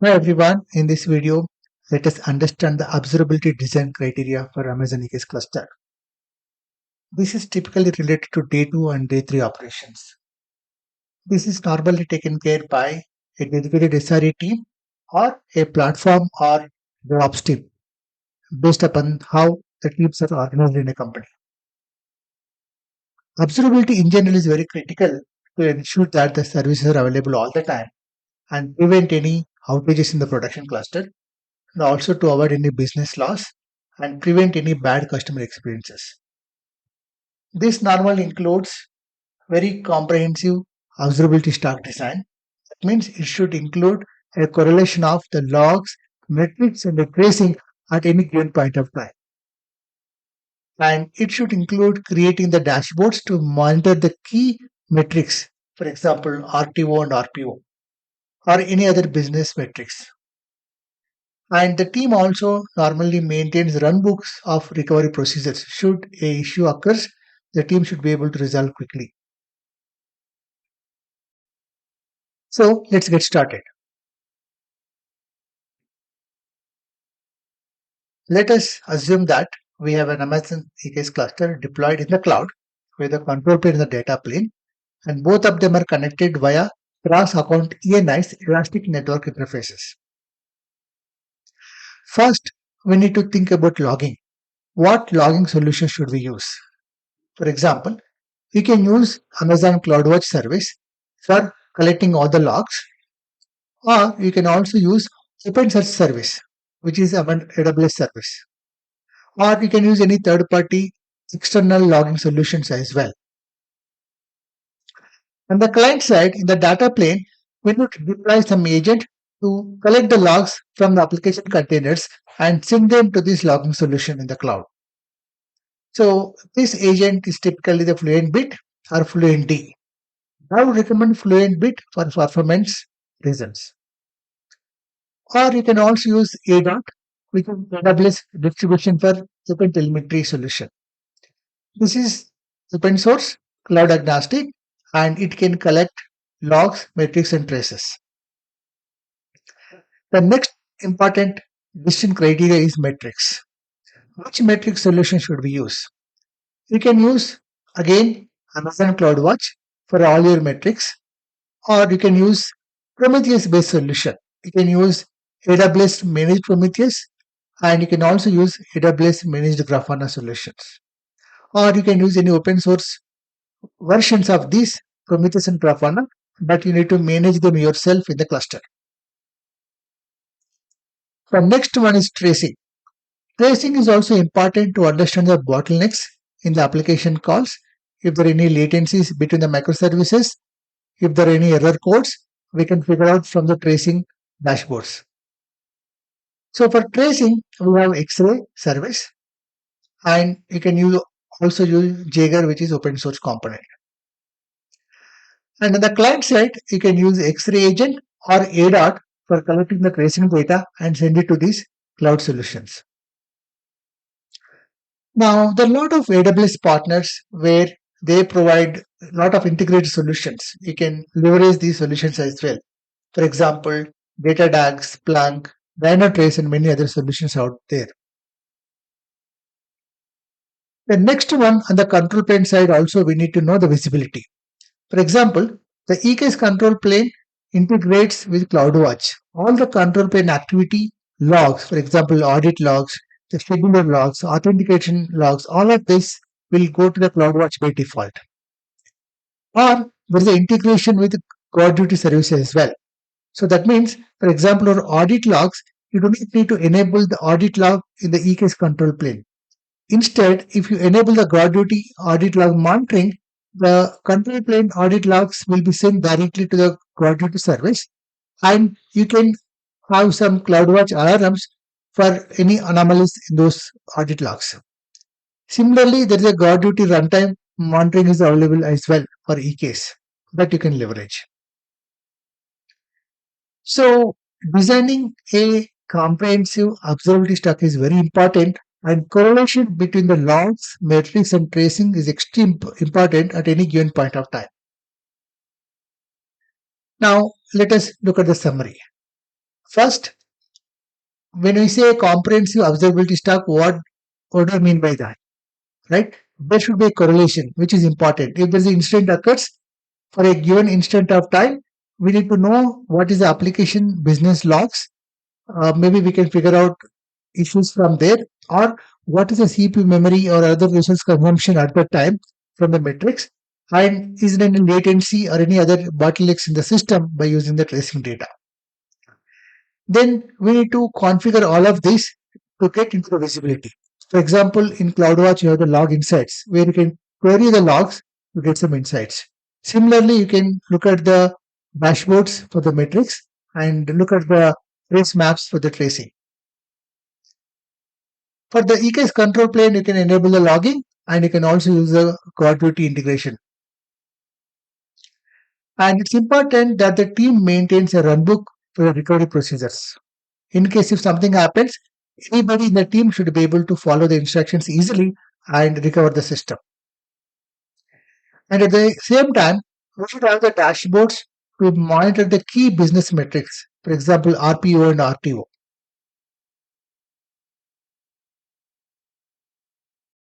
Hi everyone, in this video, let us understand the observability design criteria for Amazon EKS cluster. This is typically related to day 2 and day 3 operations. This is normally taken care by a dedicated SRE team or a platform or DevOps team based upon how the teams are organized in a company. Observability in general is very critical to ensure that the services are available all the time and prevent any outages in the production cluster, and also to avoid any business loss and prevent any bad customer experiences. This normally includes very comprehensive observability stack design. That means it should include a correlation of the logs, metrics, and the tracing at any given point of time. And it should include creating the dashboards to monitor the key metrics, for example, RTO and RPO, or any other business metrics. And the team also normally maintains runbooks of recovery procedures. Should a issue occurs, the team should be able to resolve quickly. So let's get started. Let us assume that we have an Amazon EKS cluster deployed in the cloud with a control plane and the data plane, and both of them are connected via cross-account ENI's elastic network interfaces. First, we need to think about logging. What logging solution should we use? For example, we can use Amazon CloudWatch service for collecting all the logs, or you can also use OpenSearch service, which is an AWS service, or you can use any third-party external logging solutions as well. On the client side, in the data plane, we need to deploy some agent to collect the logs from the application containers and send them to this logging solution in the cloud. So this agent is typically the Fluent Bit or Fluent D. I would recommend Fluent Bit for performance reasons. Or you can also use ADOT, which is AWS distribution for open telemetry solution. This is open source, cloud agnostic, and it can collect logs, metrics, and traces. The next important decision criteria is metrics. Which metric solution should we use? You can use again Amazon CloudWatch for all your metrics, or you can use Prometheus based solution. You can use AWS managed Prometheus, and you can also use AWS managed Grafana solutions. Or you can use any open source versions of these Prometheus and Grafana, but you need to manage them yourself in the cluster. The next one is tracing. Tracing is also important to understand the bottlenecks in the application calls. If there are any latencies between the microservices, if there are any error codes, we can figure out from the tracing dashboards. So for tracing, we have X-ray service, and you can also use Jaeger, which is open source component. And on the client side, you can use X-ray agent or ADOT for collecting the tracing data and send it to these cloud solutions. Now, there are a lot of AWS partners where they provide a lot of integrated solutions. You can leverage these solutions as well. For example, Datadog, Splunk, Dynatrace, and many other solutions out there. The next one on the control plane side also we need to know the visibility. For example, the EKS control plane integrates with CloudWatch. All the control plane activity logs, for example, audit logs, the scheduler logs, authentication logs, all of this will go to the CloudWatch by default. Or there is an integration with GuardDuty service as well. So that means, for example, our audit logs, you do not need to enable the audit log in the EKS control plane. Instead, if you enable the GuardDuty audit log monitoring, the control plane audit logs will be sent directly to the GuardDuty service, and you can have some CloudWatch alarms for any anomalies in those audit logs. Similarly, there is a GuardDuty runtime monitoring is available as well for EKS that you can leverage. So, designing a comprehensive observability stack is very important, and correlation between the logs, metrics, and tracing is extremely important at any given point of time. Now, let us look at the summary. First, when we say comprehensive observability stack, what do I mean by that? Right? There should be a correlation, which is important. If there's an incident occurs for a given instant of time, we need to know what is the application business logs. Maybe we can figure out issues from there, or what is the CPU memory or other resource consumption at that time from the metrics, and is there any latency or any other bottlenecks in the system by using the tracing data. Then we need to configure all of this to get into the visibility. For example, in CloudWatch, you have the log insights where you can query the logs to get some insights. Similarly, you can look at the dashboards for the metrics and look at the trace maps for the tracing. For the EKS control plane, you can enable the logging and you can also use the coordinate integration. And it's important that the team maintains a runbook for the recovery procedures. In case if something happens, anybody in the team should be able to follow the instructions easily and recover the system. And at the same time, we should have the dashboards to monitor the key business metrics, for example, RPO and RTO.